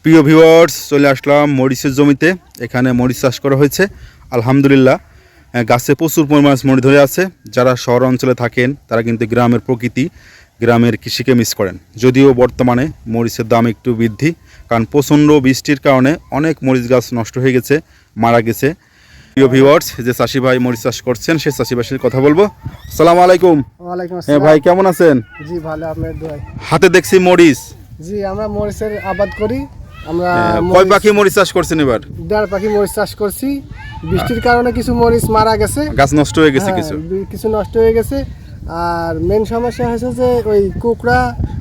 প্রিয় ভিউয়ার্স, চলে আসলাম মরিচের জমিতে। এখানে মরিচ চাষ করা হয়েছে আলহামদুলিল্লাহ। গাছে প্রচুর পরিমাণ মরিচ ধরে আছে। যারা শহর অঞ্চলে থাকেন তারা কিন্তু গ্রামের প্রকৃতি, গ্রামের কৃষিকে মিস করেন। যদিও বর্তমানে মরিচের দাম একটু বৃদ্ধি, কারণ প্রচণ্ড বৃষ্টির কারণে অনেক মরিচ গাছ নষ্ট হয়ে গেছে, মারা গেছে। প্রিয় ভিউয়ার্স, যে চাষি ভাই মরিচ চাষ করছেন সেই চাষি ভাইয়ের সাথে কথা বলবো। আসসালামু আলাইকুম। ওয়ালাইকুম হ্যাঁ আসসালাম। ভাই, কেমন আছেন? জি ভালো, আপনার দোয়ায়। হাতে দেখছি মরিচ। জি আমরা মরিচের আবাদ করি। আমরা কয় পাখি মরিচ চাষ করছেন এবার? 1.5 পাখি মরিচ চাষ করছি। বৃষ্টির কারণে কিছু মরিচ মারা গেছে, গাছ নষ্ট হয়ে গেছে, হ্যাঁ, কিছু কিছু নষ্ট হয়ে গেছে। আর মেন সমস্যা হয়েছে যে ওই কুকড়া,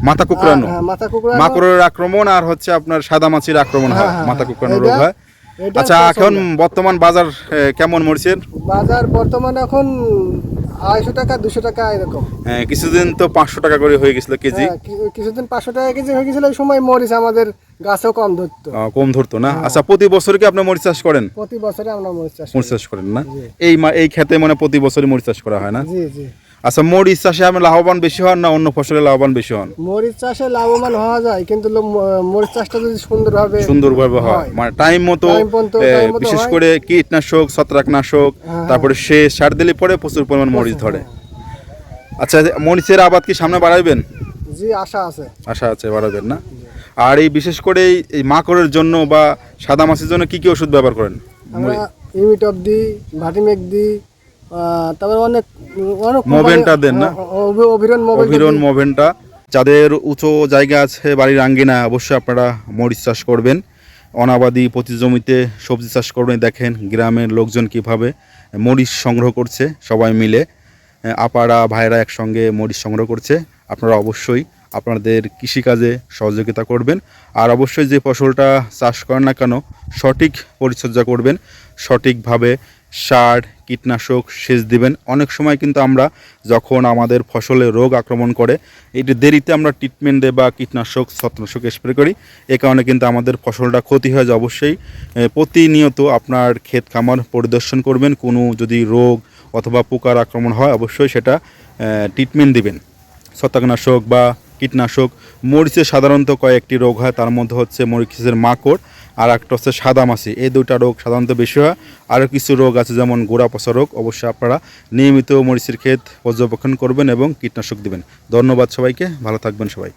মাথা কুকড়ানো, মাথা কুকড়া, মাকড়ের আক্রমণ, আর হচ্ছে আপনার সাদা মাছির আক্রমণ হয়, মাথা কুকড়ানো রোগ হয়। এটা আচ্ছা, এখন বর্তমান বাজার কেমন মরিচের? বাজার বর্তমানে এখন 250 টাকা 200 টাকা এরকম। কিছুদিন তো 500 টাকা করে হয়ে গেছিল কেজি। হ্যাঁ, কিছুদিন 500 টাকা কেজি হয়ে গেছিল। ওই সময় মরিচ আমাদের গাছও কম ধরতো, কম ধরতো না। আচ্ছা, প্রতি বছর কি আপনি মরিচ চাষ করেন? প্রতি বছরে আমরা মরিচ চাষ মরিচ করি। চাষ করেন না? এই ক্ষেতে মানে প্রতি বছরই মরিচ চাষ করা হয় না? জি জি। আচ্ছা, মরিচ চাষে আপনি লাভবান বেশি হন না অন্য ফসলে লাভবান বেশি হন? মরিচ চাষে লাভবান হওয়া যায়, কিন্তু মরিচ চাষটা যদি সুন্দরভাবে হয়, মানে টাইম মতো, বিশেষ হয়। করে কীটনাশক, ছত্রাকনাশক, তারপরে সেচ সার দিলে পরে প্রচুর পরিমাণ মরিচ ধরে। আচ্ছা, মরিচের আবাদ কি সামনে বাড়াইবেন? জি, আশা আছে। আশা আছে, বাড়াবেন না? আর এই বিশেষ করে এই মাকড়ের জন্য বা সাদা মাছির জন্য কি কি ওষুধ ব্যবহার করেন? আমরা ইমিটপ দিই, ভাটিমেক দিই, তারপরে অনেক অনেক মোভেন্টা দেন না? অভিরন মোভেন্টা। যাদের উঁচু জায়গা আছে, বাড়ির আঙ্গিনা, অবশ্যই আপনারা মরিচ চাষ করবেন। অনাবাদি প্রতি জমিতে সবজি চাষ করবেন। দেখেন গ্রামের লোকজন কিভাবে মরিচ সংগ্রহ করছে, সবাই মিলে আপারা ভাইরা একসঙ্গে মরিচ সংগ্রহ করছে। আপনারা অবশ্যই আপনাদের কৃষিকাজে সহযোগিতা করবেন। আর অবশ্যই যে ফসলটা চাষ করেন না কেন, সঠিক পরিচর্যা করবেন, সঠিকভাবে সার, কীটনাশক, সেচ দিবেন। অনেক সময় কিন্তু আমরা যখন আমাদের ফসলে রোগ আক্রমণ করে, এটি দেরিতে আমরা ট্রিটমেন্ট দেই বা কীটনাশক, ছত্রাকনাশক স্প্রে করি। এ কারণে কিন্তু আমাদের ফসলটা ক্ষতি হয়ে যায়। অবশ্যই প্রতিনিয়ত আপনার ক্ষেত খামার পরিদর্শন করবেন। কোনো যদি রোগ অথবা পোকার আক্রমণ হয়, অবশ্যই সেটা ট্রিটমেন্ট দিবেন, ছত্রাকনাশক বা কীটনাশক। মরিচে সাধারণত কয়েকটি রোগ হয়, তার মধ্যে হচ্ছে মরিচের মাকড়, আর একটা হচ্ছে সাদা মাছি। এই দুইটা রোগ সাধারণত বেশি হয়। আরও কিছু রোগ আছে যেমন গোড়া পচা রোগ। অবশ্যই আপনারা নিয়মিত মরিচের ক্ষেত পর্যবেক্ষণ করবেন এবং কীটনাশক দিবেন। ধন্যবাদ সবাইকে, ভালো থাকবেন সবাই।